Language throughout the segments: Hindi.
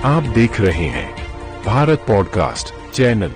आप देख रहे हैं भारत पॉडकास्ट चैनल।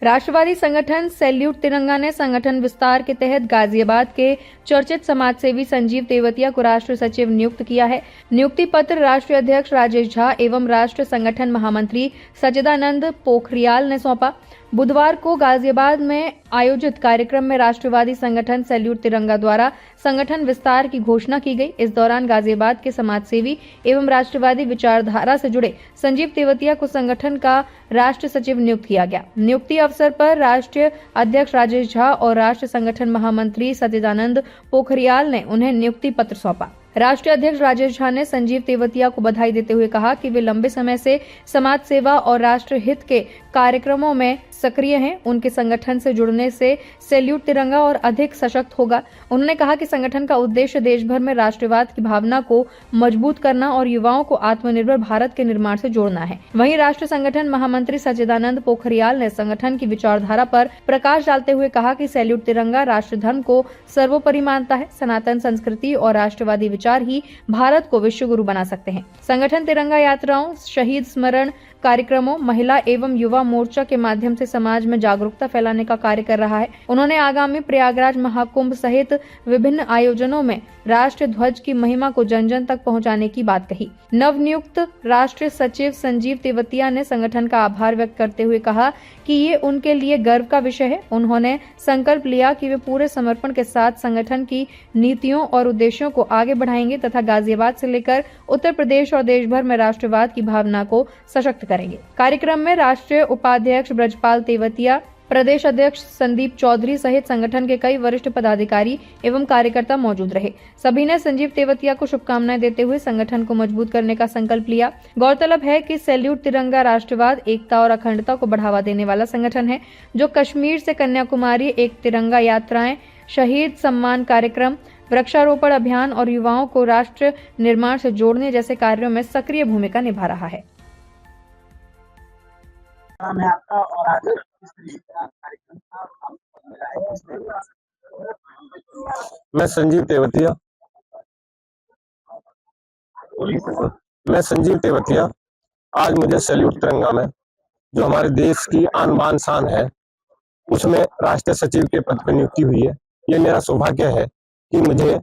राष्ट्रवादी संगठन सैल्यूट तिरंगा ने संगठन विस्तार के तहत गाजियाबाद के चर्चित समाजसेवी संजीव तेवतिया को राष्ट्र सचिव नियुक्त किया है। नियुक्ति पत्र राष्ट्रीय अध्यक्ष राजेश झा एवं राष्ट्र संगठन महामंत्री सच्चिदानंद पोखरियाल ने सौंपा। बुधवार को गाजियाबाद में आयोजित कार्यक्रम में राष्ट्रवादी संगठन सैल्यूट तिरंगा द्वारा संगठन विस्तार की घोषणा की गई। इस दौरान गाजियाबाद के समाजसेवी एवं राष्ट्रवादी विचारधारा से जुड़े संजीव तेवतिया को संगठन का राष्ट्र सचिव नियुक्त किया गया। नियुक्ति अवसर पर राष्ट्रीय अध्यक्ष राजेश झा और राष्ट्र संगठन महामंत्री सच्चिदानंद पोखरियाल ने उन्हें नियुक्ति पत्र सौंपा। राष्ट्रीय अध्यक्ष राजेश झा ने संजीव तेवतिया को बधाई देते हुए कहा कि वे लंबे समय से समाज सेवा और राष्ट्र हित के कार्यक्रमों में सक्रिय हैं। उनके संगठन से जुड़ने से सैल्यूट तिरंगा और अधिक सशक्त होगा। उन्होंने कहा कि संगठन का उद्देश्य देश भर में राष्ट्रवाद की भावना को मजबूत करना और युवाओं को आत्मनिर्भर भारत के निर्माण से जोड़ना है। वहीं राष्ट्र संगठन महामंत्री सच्चिदानंद पोखरियाल ने संगठन की विचारधारा पर प्रकाश डालते हुए कहा कि सैल्यूट तिरंगा राष्ट्र धर्म को सर्वोपरि मानता है। सनातन संस्कृति और राष्ट्रवादी विचार ही भारत को विश्व गुरु बना सकते हैं। संगठन तिरंगा यात्राओं, शहीद स्मरण कार्यक्रमों, महिला एवं युवा मोर्चा के माध्यम से समाज में जागरूकता फैलाने का कार्य कर रहा है। उन्होंने आगामी प्रयागराज महाकुंभ सहित विभिन्न आयोजनों में राष्ट्र ध्वज की महिमा को जन जन तक पहुंचाने की बात कही। नवनियुक्त राष्ट्रीय सचिव संजीव तेवतिया ने संगठन का आभार व्यक्त करते हुए कहा कि ये उनके लिए गर्व का विषय है। उन्होंने संकल्प लिया कि वे पूरे समर्पण के साथ संगठन की नीतियों और उद्देश्यों को आगे बढ़ाएंगे तथा गाजियाबाद से लेकर उत्तर प्रदेश और देश भर में राष्ट्रवाद की भावना को सशक्त करेंगे। कार्यक्रम में राष्ट्रीय उपाध्यक्ष ब्रजपाल तेवतिया, प्रदेश अध्यक्ष संदीप चौधरी सहित संगठन के कई वरिष्ठ पदाधिकारी एवं कार्यकर्ता मौजूद रहे। सभी ने संजीव तेवतिया को शुभकामनाएं देते हुए संगठन को मजबूत करने का संकल्प लिया। गौरतलब है कि सैल्यूट तिरंगा राष्ट्रवाद, एकता और अखंडता को बढ़ावा देने वाला संगठन है, जो कश्मीर से कन्याकुमारी एक तिरंगा यात्राएं, शहीद सम्मान कार्यक्रम, वृक्षारोपण अभियान और युवाओं को राष्ट्र निर्माण से जोड़ने जैसे कार्यों में सक्रिय भूमिका निभा रहा है। मैं संजीव तेवतिया आज मुझे सैल्यूट तिरंगा में जो हमारे देश की आन बान शान है उसमें राष्ट्रीय सचिव के पद पर नियुक्ति हुई है। ये मेरा सौभाग्य है कि मुझे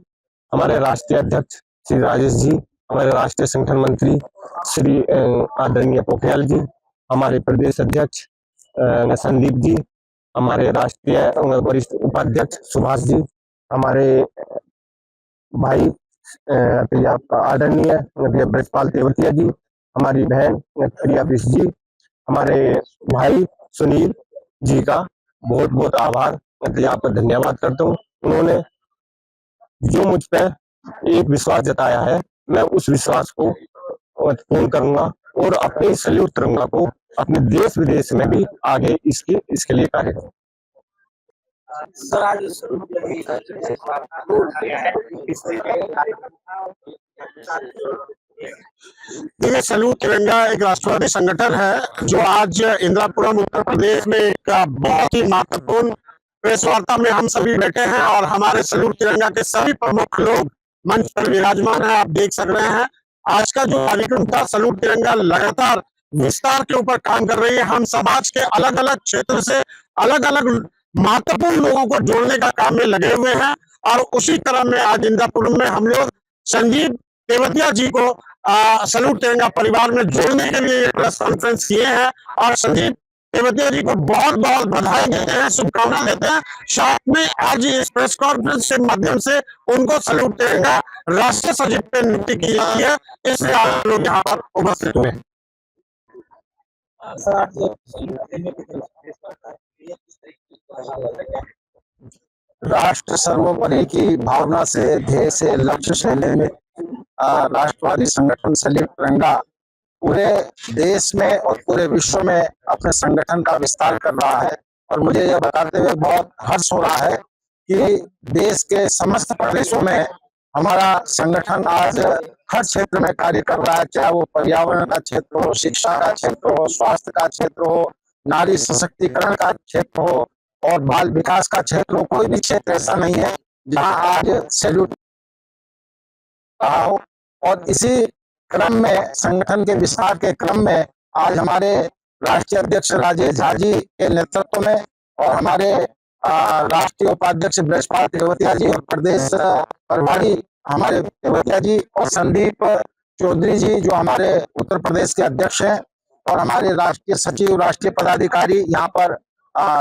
हमारे राष्ट्रीय अध्यक्ष श्री राजेश जी, हमारे राष्ट्रीय संगठन मंत्री श्री आदरणीय पोखरियाल जी, हमारे प्रदेश अध्यक्ष संदीप जी, हमारे राष्ट्रीय वरिष्ठ उपाध्यक्ष सुभाष जी, हमारे भाई आपका आदरणीय ब्रजपाल तेवतिया जी, हमारी बहन प्रिया बिष्ट जी, हमारे भाई सुनील जी का बहुत बहुत आभार, आपका धन्यवाद करता हूँ। उन्होंने जो मुझ पर एक विश्वास जताया है, मैं उस विश्वास को पूर्ण करूंगा और अपने सैल्यूट तिरंगा को अपने देश विदेश में भी आगे इसके लिए कार्य करूंगा। देखिए, सैल्यूट तिरंगा एक राष्ट्रवादी संगठन है जो आज इंदिरापुरम उत्तर प्रदेश में एक बहुत ही महत्वपूर्ण प्रेस वार्ता में हम सभी बैठे हैं और हमारे सैल्यूट तिरंगा के सभी प्रमुख लोग मंच पर विराजमान हैं। आप देख सक रहे हैं आज का जो कार्यक्रम था, सैल्यूट तिरंगा लगातार विस्तार के ऊपर काम कर रही है। हम समाज के अलग अलग क्षेत्र से अलग अलग महत्वपूर्ण लोगों को जोड़ने का काम में लगे हुए हैं और उसी तरह में आज इंदिरापुरम में हम लोग संजीव तेवतिया जी को सैल्यूट तिरंगा परिवार में जोड़ने के लिए प्रेस कॉन्फ्रेंस किए हैं और संजीव तेवतिया जी को बहुत बहुत बधाई देते हैं, शुभकामनाएं देते हैं। साथ में आज इस प्रेस कॉन्फ्रेंस के माध्यम से उनको सैल्यूट तिरंगा राष्ट्रीय सचिव पे नियुक्ति की गई है, इसलिए आप लोग यहाँ पर उपस्थित हुए हैं। राष्ट्र सर्वोपरि की भावना से, ध्येय से, लक्ष्य से लेने राष्ट्रवादी संगठन सैल्यूट तिरंगा पूरे देश में और पूरे विश्व में अपने संगठन का विस्तार कर रहा है। और मुझे यह बताते हुए बहुत हर्ष हो रहा है कि देश के समस्त प्रदेशों में हमारा संगठन आज हर क्षेत्र में कार्य कर रहा है, चाहे वो पर्यावरण का क्षेत्र हो, शिक्षा का क्षेत्र हो, स्वास्थ्य का क्षेत्र हो, नारी सशक्तिकरण का क्षेत्र हो और बाल विकास का क्षेत्र हो। कोई भी क्षेत्र ऐसा नहीं है जहां आज सैल्यूट रहा हो। और इसी क्रम में, संगठन के विस्तार के क्रम में आज हमारे राष्ट्रीय अध्यक्ष राजेश झा जी के नेतृत्व में और हमारे राष्ट्रीय उपाध्यक्ष बृहस्पति तेवतिया जी और प्रदेश प्रभारी हमारे तेवतिया जी और संदीप चौधरी जी जो हमारे उत्तर प्रदेश के अध्यक्ष हैं और हमारे राष्ट्रीय सचिव, राष्ट्रीय पदाधिकारी यहाँ पर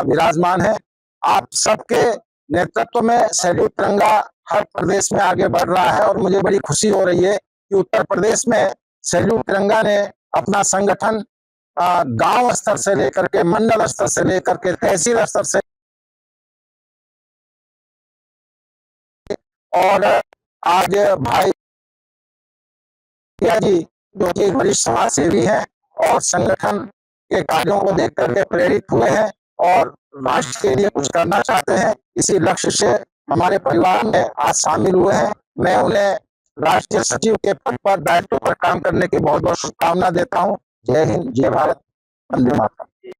विराजमान है। आप सबके नेतृत्व में सैल्यूट तिरंगा हर प्रदेश में आगे बढ़ रहा है और मुझे बड़ी खुशी हो रही है कि उत्तर प्रदेश में सैल्यूट तिरंगा ने अपना संगठन गांव स्तर से लेकर के मंडल स्तर से लेकर के तहसील स्तर से और आज भाई जी जो कि वरिष्ठ समाज सेवी हैं और संगठन के कार्यों को देख करके प्रेरित हुए हैं और राष्ट्र के लिए कुछ करना चाहते हैं, इसी लक्ष्य से हमारे परिवार में आज शामिल हुए हैं। मैं उन्हें राष्ट्रीय सचिव के पद पर, दायित्व पर काम करने की बहुत बहुत शुभकामना देता हूँ। जय हिंद, जय भारत, वंदे मातरम।